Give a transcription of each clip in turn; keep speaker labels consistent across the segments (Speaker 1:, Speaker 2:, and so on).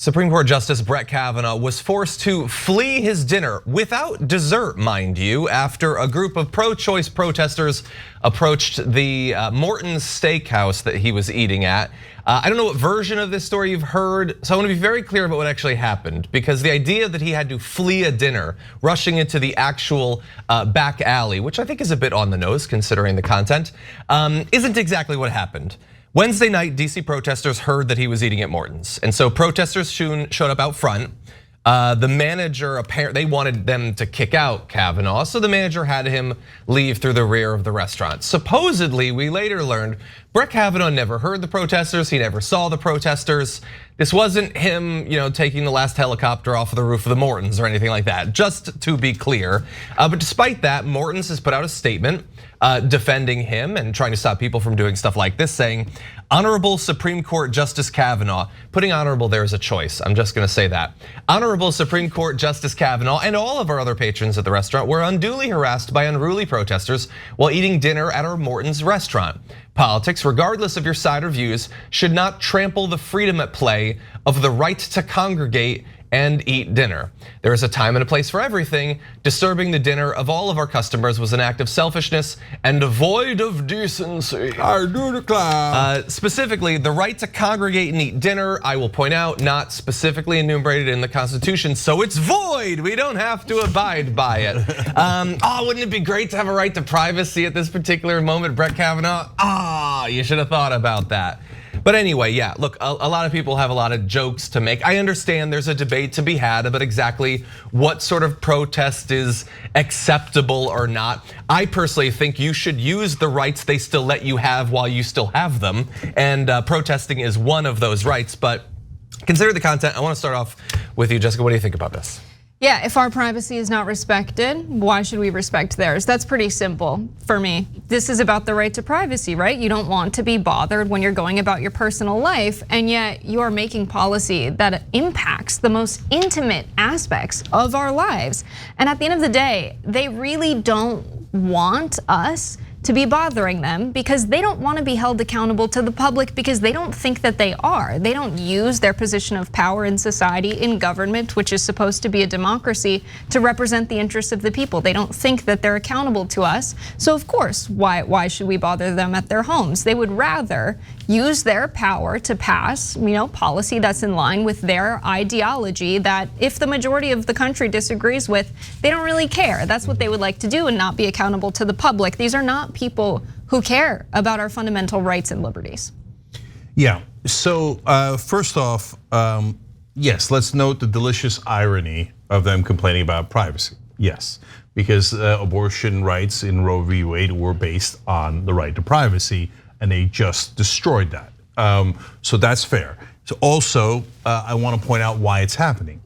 Speaker 1: Supreme Court Justice Brett Kavanaugh was forced to flee his dinner without dessert, mind you, after a group of pro-choice protesters approached the Morton Steakhouse that he was eating at. I don't know what version of this story you've heard, so I want to be very clear about what actually happened, because the idea that he had to flee a dinner, rushing into the actual back alley, which I think is a bit on the nose considering the content, isn't exactly what happened. Wednesday night, DC protesters heard that he was eating at Morton's, and so protesters showed up out front. The manager, they wanted them to kick out Kavanaugh, so the manager had him leave through the rear of the restaurant. Supposedly, we later learned, Brett Kavanaugh never heard the protesters, he never saw the protesters. This wasn't him, taking the last helicopter off of the roof of the Mortons or anything like that, just to be clear. But despite that, Morton's has put out a statement defending him and trying to stop people from doing stuff like this, saying, Honorable Supreme Court Justice Kavanaugh, putting honorable there is a choice, I'm just gonna say that. Honorable Supreme Court Justice Kavanaugh and all of our other patrons at the restaurant were unduly harassed by unruly protesters while eating dinner at our Morton's restaurant. Politics, regardless of your side or views, should not trample the freedom at play of the right to congregate and eat dinner. There is a time and a place for everything. Disturbing the dinner of all of our customers was an act of selfishness and void of decency.
Speaker 2: I do declare.
Speaker 1: Specifically, the right to congregate and eat dinner, I will point out, not specifically enumerated in the Constitution, so it's void. We don't have to abide by it. Wouldn't it be great to have a right to privacy at this particular moment, Brett Kavanaugh? You should have thought about that. But anyway, yeah, look, a lot of people have a lot of jokes to make. I understand there's a debate to be had about exactly what sort of protest is acceptable or not. I personally think you should use the rights they still let you have while you still have them. And protesting is one of those rights, but consider the content. I want to start off with you, Jessica, what do you think about this?
Speaker 3: Yeah, if our privacy is not respected, why should we respect theirs? That's pretty simple for me. This is about the right to privacy, right? You don't want to be bothered when you're going about your personal life, and yet you are making policy that impacts the most intimate aspects of our lives. And at the end of the day, they really don't want us to be bothering them because they don't want to be held accountable to the public because they don't think that they are. They don't use their position of power in society, in government, which is supposed to be a democracy, to represent the interests of the people. They don't think that they're accountable to us. So of course, why should we bother them at their homes? They would rather use their power to pass, policy that's in line with their ideology that if the majority of the country disagrees with, they don't really care. That's what they would like to do and not be accountable to the public. These are not people who care about our fundamental rights and liberties.
Speaker 2: Yeah, so first off, yes, let's note the delicious irony of them complaining about privacy. Yes, because abortion rights in Roe v. Wade were based on the right to privacy, and they just destroyed that. So that's fair. So also, I want to point out why it's happening.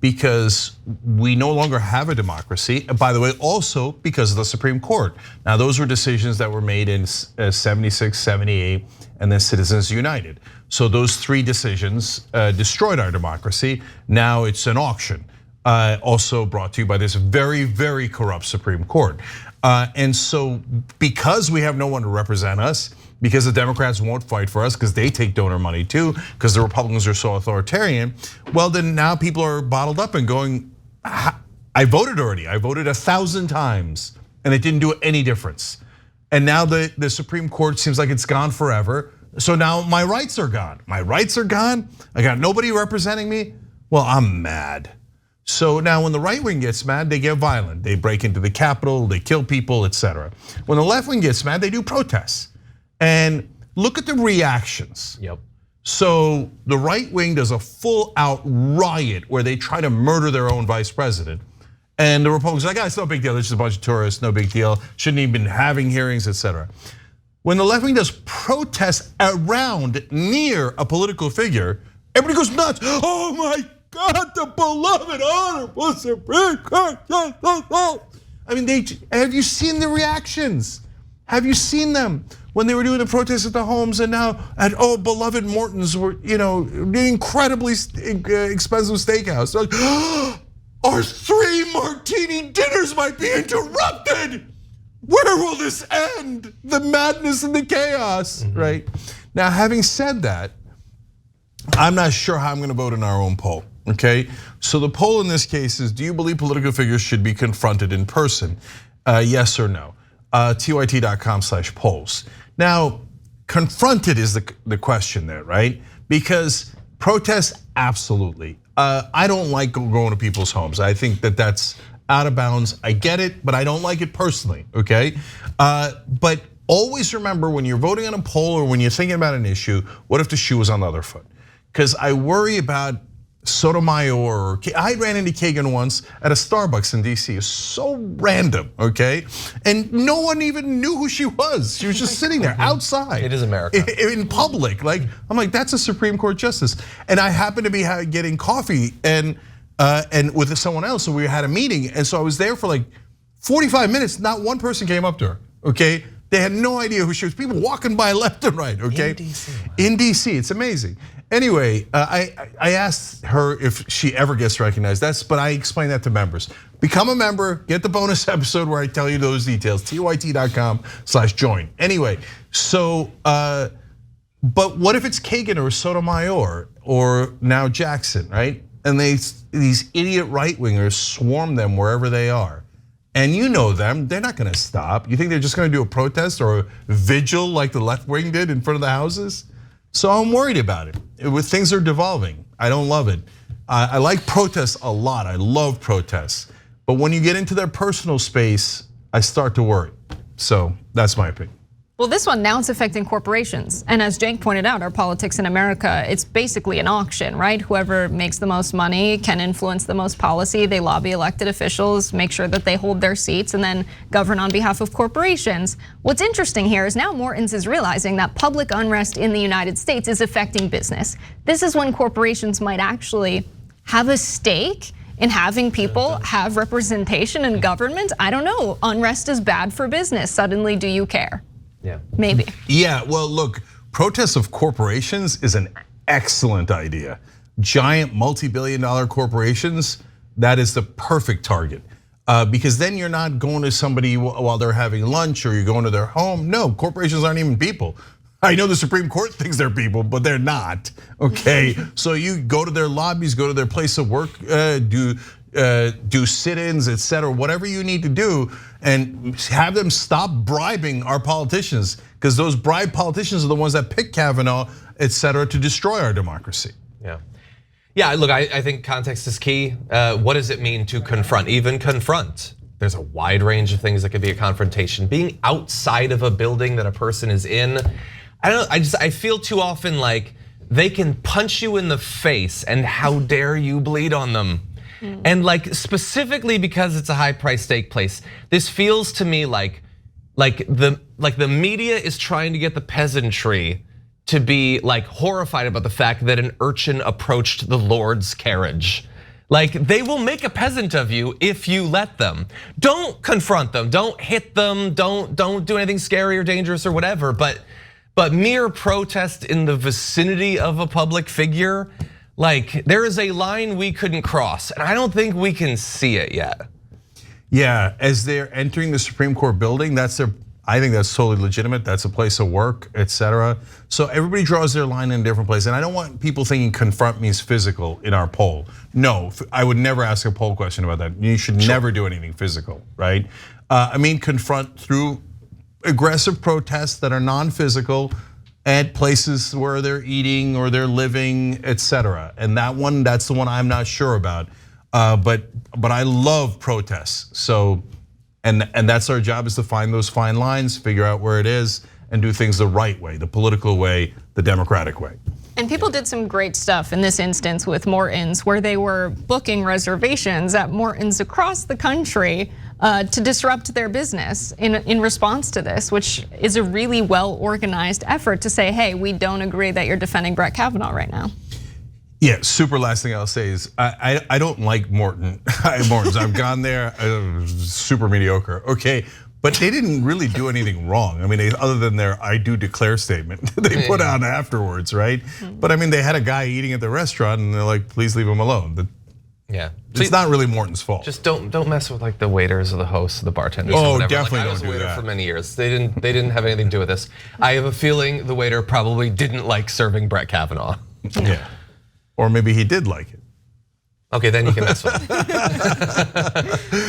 Speaker 2: Because we no longer have a democracy. By the way, also because of the Supreme Court. Now those were decisions that were made in 76, 78, and then Citizens United. So those three decisions destroyed our democracy. Now it's an auction. Also brought to you by this very, very corrupt Supreme Court. And so because we have no one to represent us, because the Democrats won't fight for us because they take donor money too, because the Republicans are so authoritarian, well then now people are bottled up and going, I voted already, I voted 1,000 times and it didn't do any difference. And now the Supreme Court seems like it's gone forever. So now my rights are gone. My rights are gone, I got nobody representing me. Well, I'm mad. So now when the right wing gets mad, they get violent. They break into the Capitol, they kill people, etc. When the left wing gets mad, they do protests. And look at the reactions.
Speaker 1: Yep.
Speaker 2: So the right wing does a full out riot where they try to murder their own vice president. And the Republicans are like, it's no big deal, it's just a bunch of tourists, no big deal. Shouldn't even been having hearings, etc. When the left wing does protests around near a political figure, everybody goes nuts. Oh my God, the beloved honorable Supreme Court. I mean, have you seen the reactions? Have you seen them? When they were doing the protests at the homes and now at beloved Morton's were, the incredibly expensive steakhouse. They're like, our 3 martini dinners might be interrupted. Where will this end? The madness and the chaos, right? Now, having said that, I'm not sure how I'm gonna vote in our own poll, okay? So the poll in this case is, do you believe political figures should be confronted in person? Yes or no? tyt.com/polls. Now, confronted is the question there, right? Because protests, absolutely. I don't like going to people's homes. I think that that's out of bounds. I get it, but I don't like it personally, okay? But always remember when you're voting on a poll or when you're thinking about an issue, what if the shoe was on the other foot? Because I worry about Sotomayor. I ran into Kagan once at a Starbucks in DC. It's so random, okay? And no one even knew who she was. She was just sitting there outside.
Speaker 1: It is America.
Speaker 2: In public. Like, I'm like, that's a Supreme Court justice. And I happened to be getting coffee and with someone else, and we had a meeting. And so I was there for like 45 minutes. Not one person came up to her, okay? They had no idea who she was. People walking by left and right, okay?
Speaker 1: In DC.
Speaker 2: In DC, it's amazing. Anyway, I asked her if she ever gets recognized. But I explained that to members. Become a member, get the bonus episode where I tell you those details. tyt.com/join. Anyway, so, but what if it's Kagan or Sotomayor or now Jackson, right? And these idiot right-wingers swarm them wherever they are. And you know them, they're not gonna stop. You think they're just gonna do a protest or a vigil like the left wing did in front of the houses? So I'm worried about it. Things are devolving. I don't love it. I like protests a lot. I love protests. But when you get into their personal space, I start to worry. So that's my opinion.
Speaker 3: Well, this one, now it's affecting corporations. And as Cenk pointed out, our politics in America, it's basically an auction, right? Whoever makes the most money can influence the most policy. They lobby elected officials, make sure that they hold their seats, and then govern on behalf of corporations. What's interesting here is now Morton's is realizing that public unrest in the United States is affecting business. This is when corporations might actually have a stake in having people have representation in government. I don't know, unrest is bad for business. Suddenly, do you care?
Speaker 1: Yeah.
Speaker 3: Maybe.
Speaker 2: Yeah, well, look, protests of corporations is an excellent idea. Giant multi-billion-dollar corporations, that is the perfect target. Because then you're not going to somebody while they're having lunch or you're going to their home. No, corporations aren't even people. I know the Supreme Court thinks they're people, but they're not, okay? So you go to their lobbies, go to their place of work, do sit-ins, etc., whatever you need to do, and have them stop bribing our politicians, because those bribed politicians are the ones that pick Kavanaugh, etc., to destroy our democracy.
Speaker 1: Yeah, look, I think context is key. What does it mean to confront? Even confront. There's a wide range of things that could be a confrontation. Being outside of a building that a person is in, I feel too often like they can punch you in the face and how dare you bleed on them. And like specifically because it's a high-priced steak place, this feels to me like the media is trying to get the peasantry to be like horrified about the fact that an urchin approached the Lord's carriage. Like they will make a peasant of you if you let them. Don't confront them, don't hit them, don't do anything scary or dangerous or whatever, but mere protest in the vicinity of a public figure, like there is a line we couldn't cross, and I don't think we can see it yet.
Speaker 2: Yeah, as they're entering the Supreme Court building, I think that's totally legitimate. That's a place of work, etc. So everybody draws their line in a different place, and I don't want people thinking confront means physical in our poll. No, I would never ask a poll question about that. You should never do anything physical, right? I mean confront through aggressive protests that are non-physical at places where they're eating or they're living, etc. And that's the one I'm not sure about. But I love protests. So, and that's our job, is to find those fine lines, figure out where it is, and do things the right way, the political way, the democratic way.
Speaker 3: And people did some great stuff in this instance with Morton's, where they were booking reservations at Morton's across the country to disrupt their business in response to this, which is a really well-organized effort to say, hey, we don't agree that you're defending Brett Kavanaugh right now.
Speaker 2: Yeah, super last thing I'll say is I don't like Morton's. I've gone there, super mediocre, okay. But they didn't really do anything wrong. I mean, other than their "I do declare" statement they put out afterwards, right? But I mean, they had a guy eating at the restaurant, and they're like, "Please leave him alone."
Speaker 1: Yeah,
Speaker 2: it's not really Morton's fault.
Speaker 1: Just don't mess with like the waiters or the hosts or the bartenders.
Speaker 2: Oh,
Speaker 1: or whatever.
Speaker 2: definitely
Speaker 1: like, I was
Speaker 2: don't
Speaker 1: a
Speaker 2: do
Speaker 1: waiter
Speaker 2: that.
Speaker 1: for many years. They didn't have anything to do with this. I have a feeling the waiter probably didn't like serving Brett Kavanaugh.
Speaker 2: Yeah. Or maybe he did like it.
Speaker 1: Okay, then you can mess with it.